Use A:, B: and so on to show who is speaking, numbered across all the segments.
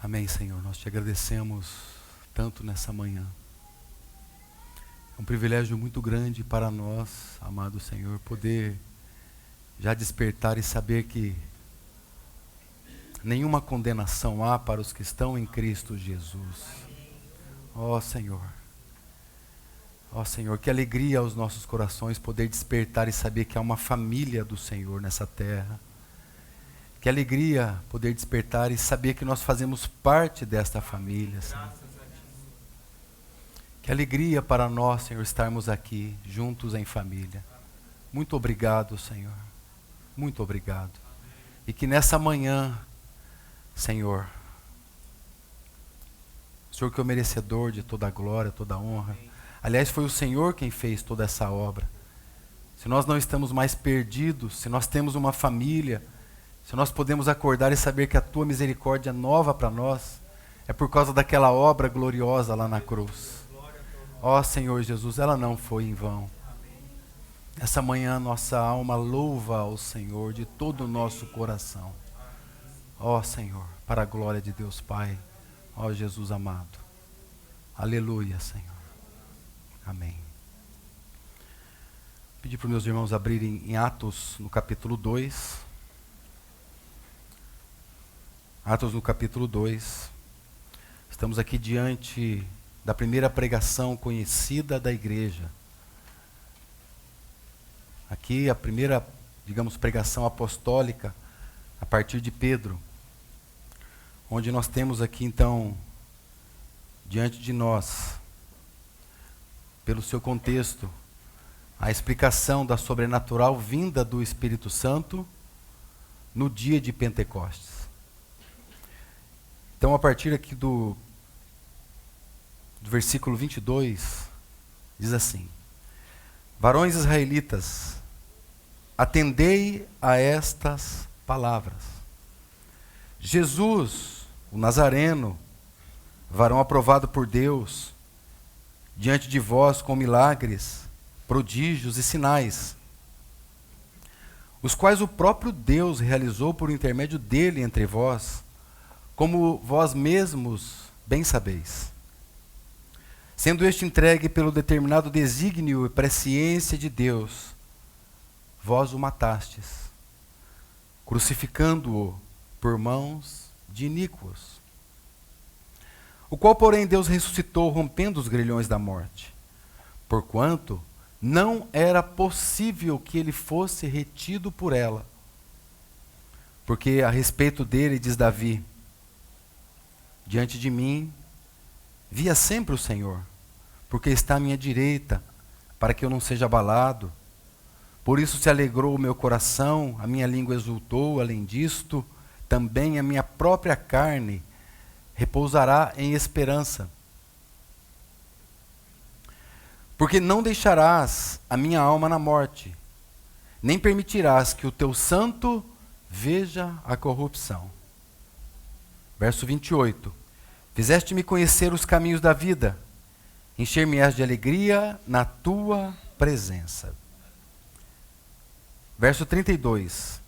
A: Amém, Senhor. Nós te agradecemos tanto nessa manhã. É um privilégio muito grande para nós, amado Senhor, poder já despertar e saber que nenhuma condenação há para os que estão em Cristo Jesus. Ó Senhor, que alegria aos nossos corações poder despertar e saber que há uma família do Senhor nessa terra. Que alegria poder despertar e saber que nós fazemos parte desta família, Senhor. Que alegria para nós, Senhor, estarmos aqui juntos em família. Muito obrigado, Senhor. Muito obrigado. E que nessa manhã, Senhor, o Senhor que é o merecedor de toda a glória, toda a honra. Aliás, foi o Senhor quem fez toda essa obra. Se nós não estamos mais perdidos, se nós temos uma família, se nós podemos acordar e saber que a Tua misericórdia é nova para nós, é por causa daquela obra gloriosa lá na cruz. Ó Senhor Jesus, ela não foi em vão. Essa manhã nossa alma louva ao Senhor de todo o nosso coração. Ó Senhor, para a glória de Deus Pai. Ó Jesus amado. Aleluia, Senhor. Amém. Pedi para os meus irmãos abrirem em Atos, no capítulo 2. Atos no capítulo 2. Estamos aqui diante da primeira pregação conhecida da igreja. Aqui a primeira, pregação apostólica a partir de Pedro. Onde nós temos aqui então, diante de nós, pelo seu contexto, a explicação da sobrenatural vinda do Espírito Santo no dia de Pentecostes. Então, a partir aqui do versículo 22, diz assim: Varões israelitas, atendei a estas palavras. Jesus, o Nazareno, varão aprovado por Deus, diante de vós com milagres, prodígios e sinais, os quais o próprio Deus realizou por intermédio dele entre vós, como vós mesmos bem sabeis. Sendo este entregue pelo determinado desígnio e presciência de Deus, vós o matastes, crucificando-o por mãos de iníquos. O qual, porém, Deus ressuscitou, rompendo os grilhões da morte, porquanto não era possível que ele fosse retido por ela. Porque a respeito dele, diz Davi: diante de mim via sempre o Senhor, porque está à minha direita, para que eu não seja abalado. Por isso se alegrou o meu coração, a minha língua exultou, além disto, também a minha própria carne repousará em esperança. Porque não deixarás a minha alma na morte, nem permitirás que o teu santo veja a corrupção. Verso 28. Fizeste-me conhecer os caminhos da vida, encher-me-ás de alegria na tua presença. Verso 32.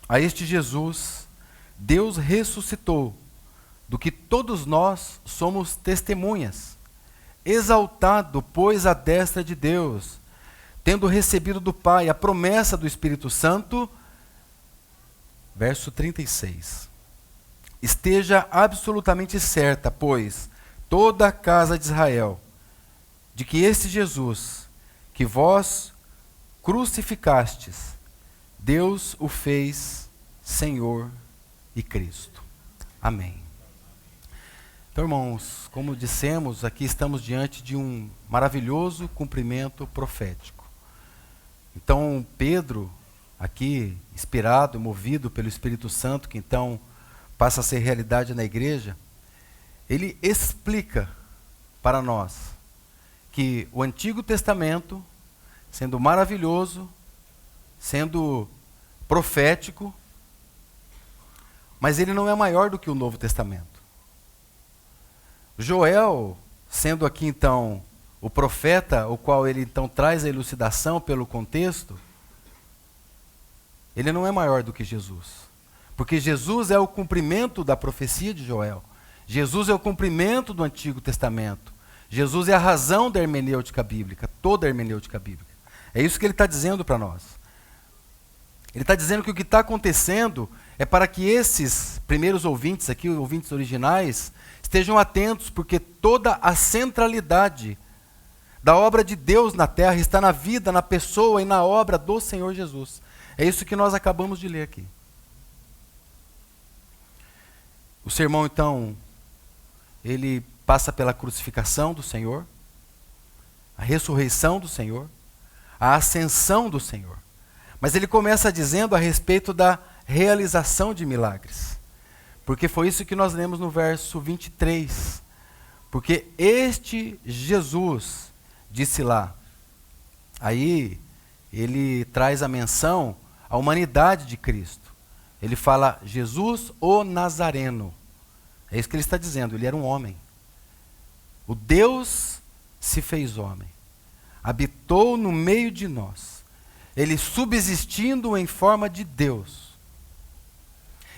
A: A este Jesus, Deus ressuscitou, do que todos nós somos testemunhas, exaltado, pois, à destra de Deus, tendo recebido do Pai a promessa do Espírito Santo. Verso 36. Esteja absolutamente certa, pois, toda a casa de Israel, de que este Jesus, que vós crucificastes, Deus o fez Senhor e Cristo. Amém. Então, irmãos, como dissemos, aqui estamos diante de um maravilhoso cumprimento profético. Então, Pedro, aqui, inspirado, movido pelo Espírito Santo, que então passa a ser realidade na igreja, ele explica para nós que o Antigo Testamento, sendo maravilhoso, sendo profético, mas ele não é maior do que o Novo Testamento. Joel, sendo aqui então o profeta, o qual ele então traz a elucidação pelo contexto, ele não é maior do que Jesus. Porque Jesus é o cumprimento da profecia de Joel. Jesus é o cumprimento do Antigo Testamento. Jesus é a razão da hermenêutica bíblica, toda a hermenêutica bíblica. É isso que ele está dizendo para nós. Ele está dizendo que o que está acontecendo é para que esses primeiros ouvintes aqui, ouvintes originais, estejam atentos, porque toda a centralidade da obra de Deus na terra está na vida, na pessoa e na obra do Senhor Jesus. É isso que nós acabamos de ler aqui. O sermão, então, ele passa pela crucificação do Senhor, a ressurreição do Senhor, a ascensão do Senhor. Mas ele começa dizendo a respeito da realização de milagres. Porque foi isso que nós lemos no verso 23. Porque este Jesus, disse lá, aí ele traz a menção à humanidade de Cristo. Ele fala Jesus o Nazareno. É isso que ele está dizendo, ele era um homem. O Deus se fez homem. Habitou no meio de nós. Ele subsistindo em forma de Deus.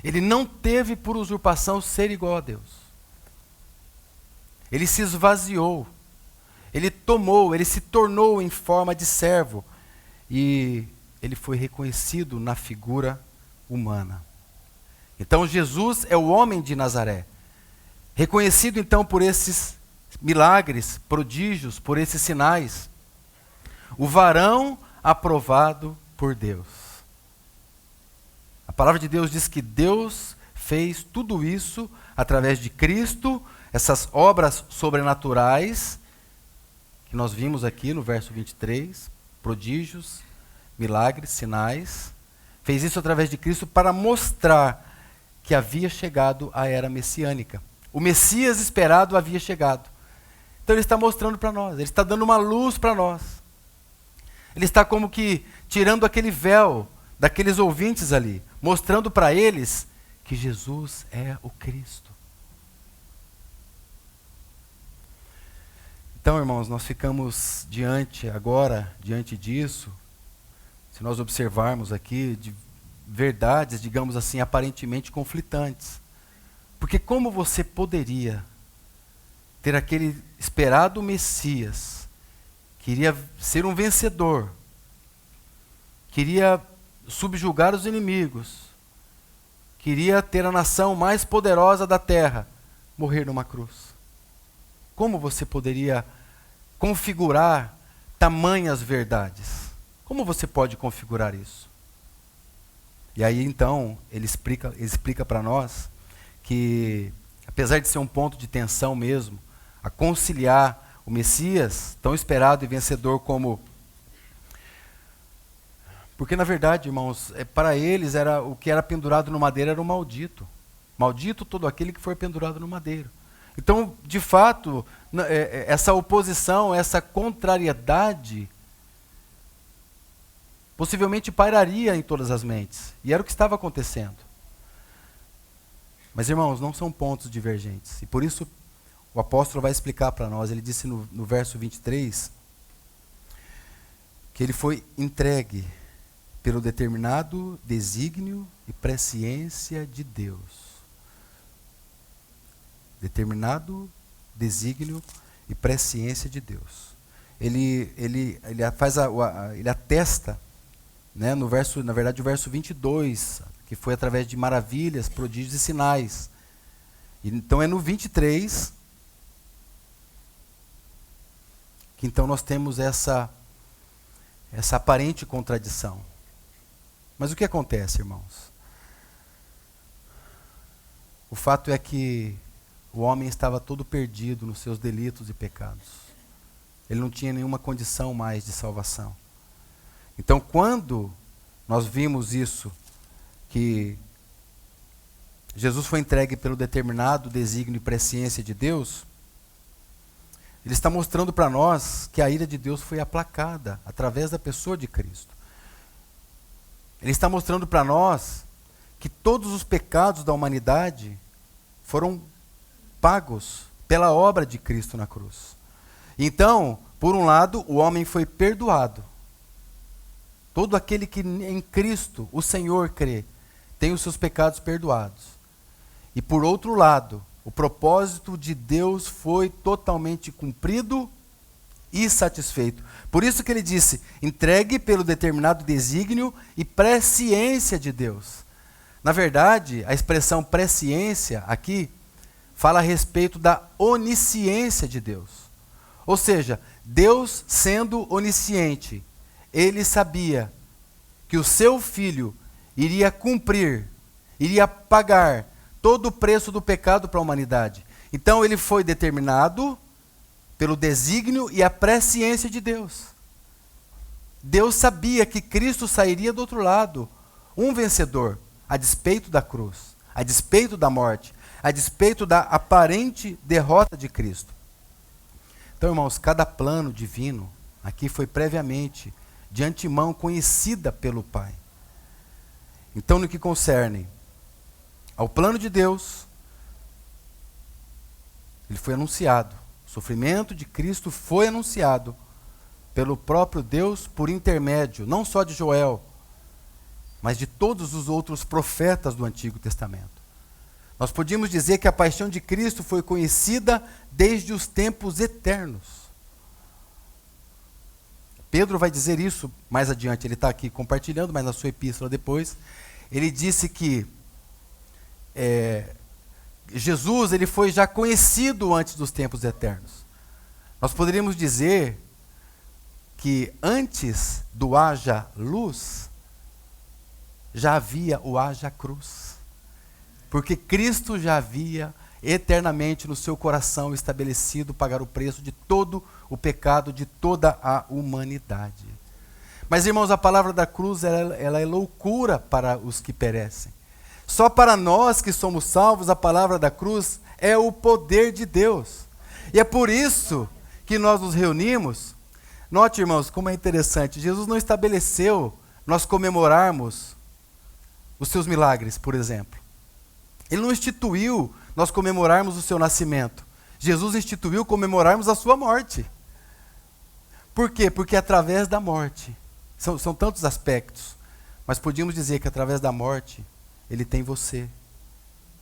A: Ele não teve por usurpação ser igual a Deus. Ele se esvaziou. Ele tomou, ele se tornou em forma de servo. E ele foi reconhecido na figura humana. Então Jesus é o homem de Nazaré. Reconhecido então por esses milagres, prodígios, por esses sinais. O varão aprovado por Deus. A palavra de Deus diz que Deus fez tudo isso através de Cristo, essas obras sobrenaturais, que nós vimos aqui no verso 23, prodígios, milagres, sinais. Fez isso através de Cristo para mostrar que havia chegado a era messiânica. O Messias esperado havia chegado. Então ele está mostrando para nós, ele está dando uma luz para nós. Ele está como que tirando aquele véu daqueles ouvintes ali, mostrando para eles que Jesus é o Cristo. Então, irmãos, nós ficamos diante disso, se nós observarmos aqui, de verdades, digamos assim, aparentemente conflitantes. Porque como você poderia ter aquele esperado Messias, queria ser um vencedor, queria subjugar os inimigos, queria ter a nação mais poderosa da terra, morrer numa cruz? Como você poderia configurar tamanhas verdades? Como você pode configurar isso? E aí então ele explica para nós que, apesar de ser um ponto de tensão mesmo, a conciliar o Messias, tão esperado e vencedor como... Porque na verdade, irmãos, para eles o que era pendurado no madeiro era o maldito. Maldito todo aquele que for pendurado no madeiro. Então, de fato, essa oposição, essa contrariedade, possivelmente pairaria em todas as mentes. E era o que estava acontecendo. Mas, irmãos, não são pontos divergentes. E por isso o apóstolo vai explicar para nós. Ele disse no verso 23 que ele foi entregue pelo determinado desígnio e presciência de Deus. Determinado desígnio e presciência de Deus. Ele atesta, né, no verso 22, que foi através de maravilhas, prodígios e sinais. Então é no 23 que então nós temos essa aparente contradição. Mas o que acontece, irmãos? O fato é que o homem estava todo perdido nos seus delitos e pecados. Ele não tinha nenhuma condição mais de salvação. Então, quando nós vimos isso, que Jesus foi entregue pelo determinado desígnio e presciência de Deus, ele está mostrando para nós que a ira de Deus foi aplacada através da pessoa de Cristo. Ele está mostrando para nós que todos os pecados da humanidade foram pagos pela obra de Cristo na cruz. Então, por um lado, o homem foi perdoado. Todo aquele que em Cristo, o Senhor, crê, tem os seus pecados perdoados. E por outro lado, o propósito de Deus foi totalmente cumprido e satisfeito. Por isso que ele disse, entregue pelo determinado desígnio e presciência de Deus. Na verdade, a expressão presciência aqui fala a respeito da onisciência de Deus. Ou seja, Deus sendo onisciente, ele sabia que o seu filho iria cumprir, iria pagar todo o preço do pecado para a humanidade. Então ele foi determinado pelo desígnio e a presciência de Deus. Deus sabia que Cristo sairia do outro lado, um vencedor, a despeito da cruz, a despeito da morte, a despeito da aparente derrota de Cristo. Então, irmãos, cada plano divino aqui foi previamente, de antemão, conhecida pelo Pai. Então, no que concerne ao plano de Deus, ele foi anunciado. O sofrimento de Cristo foi anunciado pelo próprio Deus por intermédio, não só de Joel, mas de todos os outros profetas do Antigo Testamento. Nós podíamos dizer que a paixão de Cristo foi conhecida desde os tempos eternos. Pedro vai dizer isso mais adiante, ele está aqui compartilhando, mas na sua epístola depois, ele disse que Jesus ele foi já conhecido antes dos tempos eternos. Nós poderíamos dizer que antes do haja luz, já havia o haja cruz. Porque Cristo já havia eternamente no seu coração estabelecido pagar o preço de todo o pecado de toda a humanidade. Mas, irmãos, a palavra da cruz ela é loucura para os que perecem. Só para nós que somos salvos, a palavra da cruz é o poder de Deus. E é por isso que nós nos reunimos. Note, irmãos, como é interessante. Jesus não estabeleceu nós comemorarmos os seus milagres, por exemplo. Ele não instituiu nós comemorarmos o seu nascimento. Jesus instituiu comemorarmos a sua morte. Por quê? Porque através da morte, são tantos aspectos, mas podíamos dizer que através da morte, ele tem você.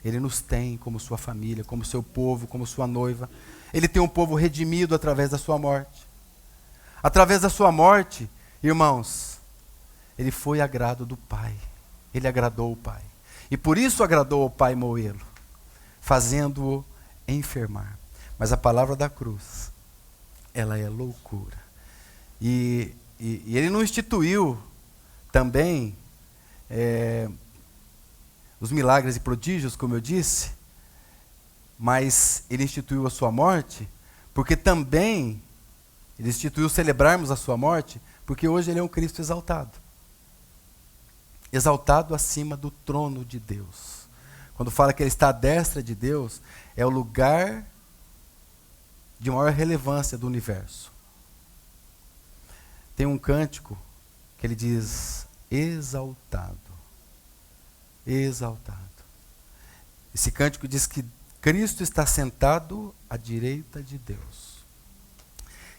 A: Ele nos tem como sua família, como seu povo, como sua noiva. Ele tem um povo redimido através da sua morte. Através da sua morte, irmãos, ele foi agrado do Pai. Ele agradou o Pai. E por isso agradou ao Pai moê-lo, fazendo-o enfermar. Mas a palavra da cruz, ela é loucura. E ele não instituiu também os milagres e prodígios, como eu disse, mas ele instituiu a sua morte, porque também ele instituiu celebrarmos a sua morte, porque hoje ele é um Cristo exaltado. Exaltado acima do trono de Deus. Quando fala que ele está à destra de Deus, é o lugar de maior relevância do universo. Tem um cântico que ele diz, exaltado. Exaltado. Esse cântico diz que Cristo está sentado à direita de Deus.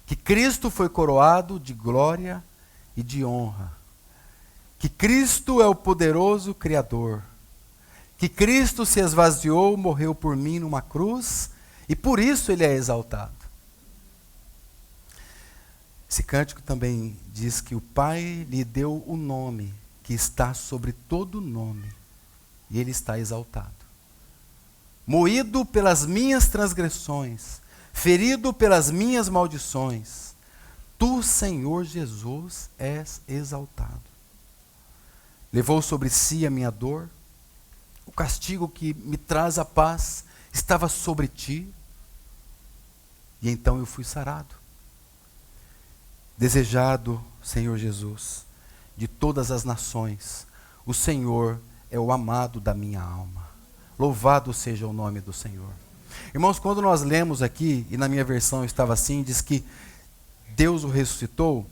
A: Que Cristo foi coroado de glória e de honra. Que Cristo é o poderoso Criador. Que Cristo se esvaziou, morreu por mim numa cruz, e por isso ele é exaltado. Esse cântico também diz que o Pai lhe deu o nome que está sobre todo nome, e ele está exaltado. Moído pelas minhas transgressões, ferido pelas minhas maldições, tu, Senhor Jesus, és exaltado. Levou sobre si a minha dor, o castigo que me traz a paz estava sobre ti, e então eu fui sarado. Desejado, Senhor Jesus, de todas as nações, o Senhor é o amado da minha alma. Louvado seja o nome do Senhor. Irmãos, quando nós lemos aqui, e na minha versão estava assim, diz que Deus o ressuscitou,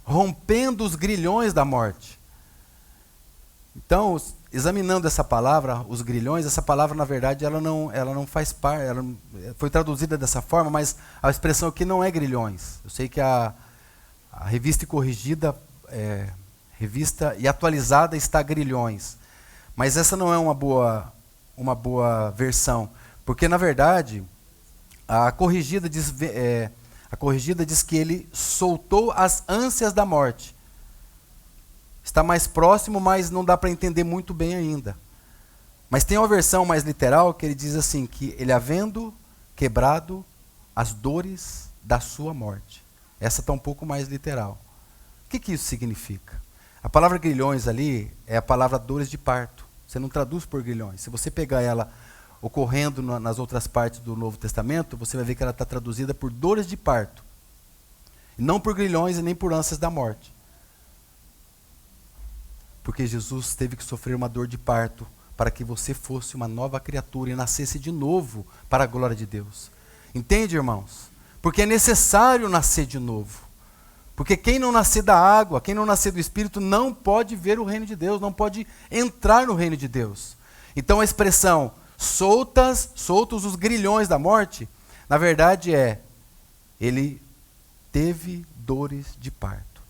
A: rompendo os grilhões da morte. Então, examinando essa palavra, os grilhões, essa palavra, na verdade, ela não faz parte, ela foi traduzida dessa forma, mas a expressão aqui não é grilhões. Eu sei que a revista e corrigida, revista e atualizada está grilhões. Mas essa não é uma boa versão, porque na verdade a corrigida diz que ele soltou as ânsias da morte. Está mais próximo, mas não dá para entender muito bem ainda. Mas tem uma versão mais literal que ele diz assim, que ele havendo quebrado as dores da sua morte. Essa está um pouco mais literal. O que isso significa? A palavra grilhões ali é a palavra dores de parto. Você não traduz por grilhões. Se você pegar ela ocorrendo nas outras partes do Novo Testamento, você vai ver que ela está traduzida por dores de parto. E não por grilhões e nem por ânsias da morte. Porque Jesus teve que sofrer uma dor de parto para que você fosse uma nova criatura e nascesse de novo para a glória de Deus. Entende, irmãos? Porque é necessário nascer de novo. Porque quem não nascer da água, quem não nascer do Espírito, não pode ver o reino de Deus, não pode entrar no reino de Deus. Então a expressão soltos os grilhões da morte, na verdade ele teve dores de parto,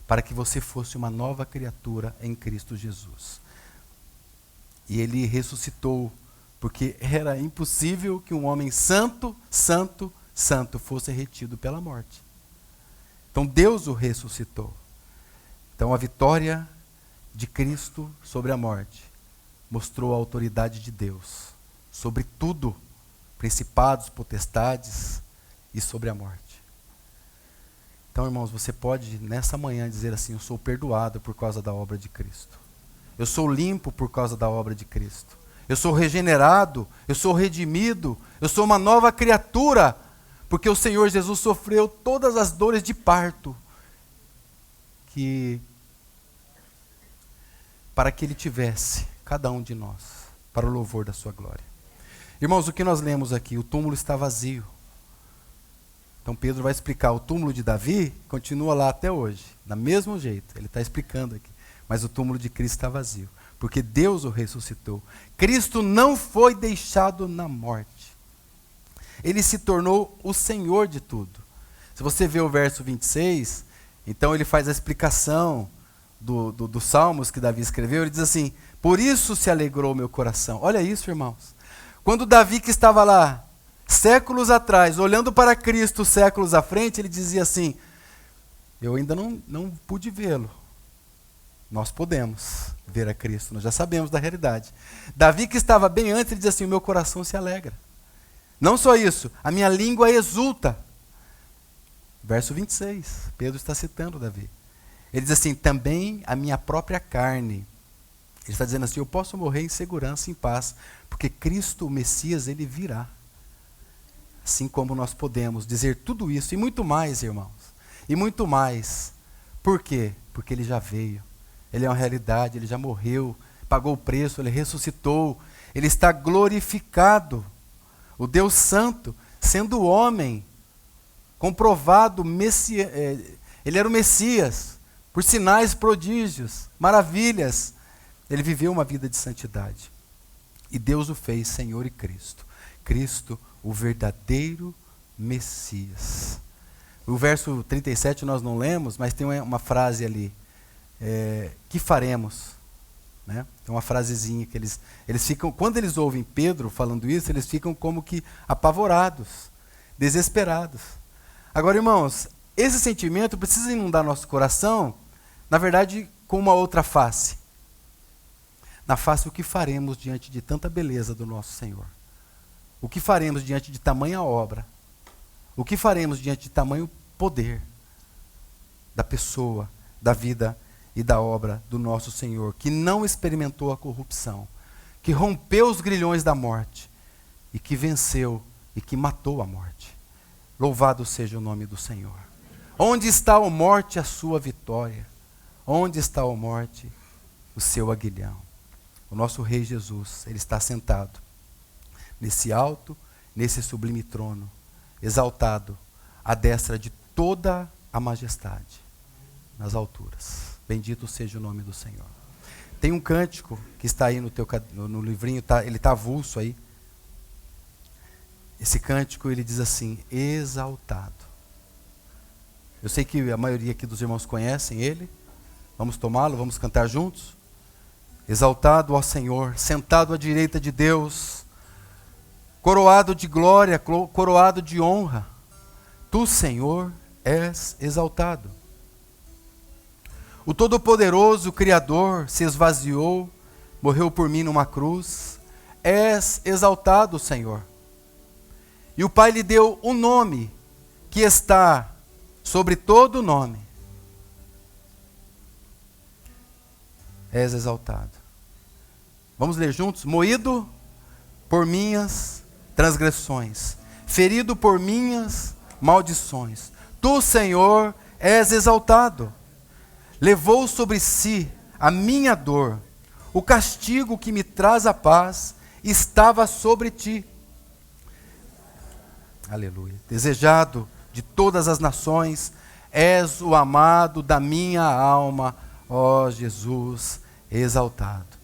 A: para que você fosse uma nova criatura em Cristo Jesus. E ele ressuscitou, porque era impossível que um homem santo fosse retido pela morte. Então Deus o ressuscitou. Então a vitória de Cristo sobre a morte mostrou a autoridade de Deus sobre tudo, principados, potestades e sobre a morte. Então, irmãos, você pode nessa manhã dizer assim: eu sou perdoado por causa da obra de Cristo. Eu sou limpo por causa da obra de Cristo. Eu sou regenerado, eu sou redimido, eu sou uma nova criatura, porque o Senhor Jesus sofreu todas as dores de parto para que Ele tivesse, cada um de nós, para o louvor da sua glória. Irmãos, o que nós lemos aqui? O túmulo está vazio. Então Pedro vai explicar, o túmulo de Davi continua lá até hoje, do mesmo jeito, ele está explicando aqui. Mas o túmulo de Cristo está vazio, porque Deus o ressuscitou. Cristo não foi deixado na morte. Ele se tornou o Senhor de tudo. Se você vê o verso 26, então ele faz a explicação dos salmos que Davi escreveu. Ele diz assim: por isso se alegrou meu coração. Olha isso, irmãos. Quando Davi, que estava lá, séculos atrás, olhando para Cristo séculos à frente, ele dizia assim: eu ainda não pude vê-lo. Nós podemos ver a Cristo, nós já sabemos da realidade. Davi, que estava bem antes, ele diz assim: o meu coração se alegra. Não só isso, a minha língua exulta. Verso 26, Pedro está citando Davi. Ele diz assim: também a minha própria carne. Ele está dizendo assim: eu posso morrer em segurança, em paz, porque Cristo, o Messias, ele virá. Assim como nós podemos dizer tudo isso e muito mais, irmãos. E muito mais. Por quê? Porque ele já veio. Ele é uma realidade, ele já morreu, pagou o preço, ele ressuscitou. Ele está glorificado. O Deus Santo, sendo homem, comprovado, ele era o Messias, por sinais, prodígios, maravilhas. Ele viveu uma vida de santidade. E Deus o fez Senhor e Cristo. Cristo, o verdadeiro Messias. O verso 37 nós não lemos, mas tem uma frase ali. Que faremos? Né? Tem uma frasezinha que eles ficam, quando eles ouvem Pedro falando isso, eles ficam como que apavorados, desesperados. Agora, irmãos, esse sentimento precisa inundar nosso coração, na verdade, com uma outra face. Na face, o que faremos diante de tanta beleza do nosso Senhor? O que faremos diante de tamanha obra? O que faremos diante de tamanho poder da pessoa, da vida e da obra do nosso Senhor, que não experimentou a corrupção, que rompeu os grilhões da morte e que venceu e que matou a morte. Louvado seja o nome do Senhor. Onde está, ó morte, a sua vitória? Onde está, ó morte, o seu aguilhão? O nosso Rei Jesus, ele está sentado nesse alto, nesse sublime trono, exaltado à destra de toda a majestade, nas alturas. Bendito seja o nome do Senhor. Tem um cântico que está aí no livrinho, ele está avulso aí. Esse cântico, ele diz assim: exaltado. Eu sei que a maioria aqui dos irmãos conhecem ele. Vamos tomá-lo, vamos cantar juntos? Exaltado, ó Senhor, sentado à direita de Deus, coroado de glória, coroado de honra. Tu, Senhor, és exaltado. O Todo-Poderoso, o Criador, se esvaziou, morreu por mim numa cruz. És exaltado, Senhor. E o Pai lhe deu um nome que está sobre todo nome. És exaltado. Vamos ler juntos? Moído por minhas transgressões, ferido por minhas maldições. Tu, Senhor, és exaltado. Levou sobre si a minha dor. O castigo que me traz a paz estava sobre ti. Aleluia. Desejado de todas as nações, és o amado da minha alma, ó Jesus exaltado.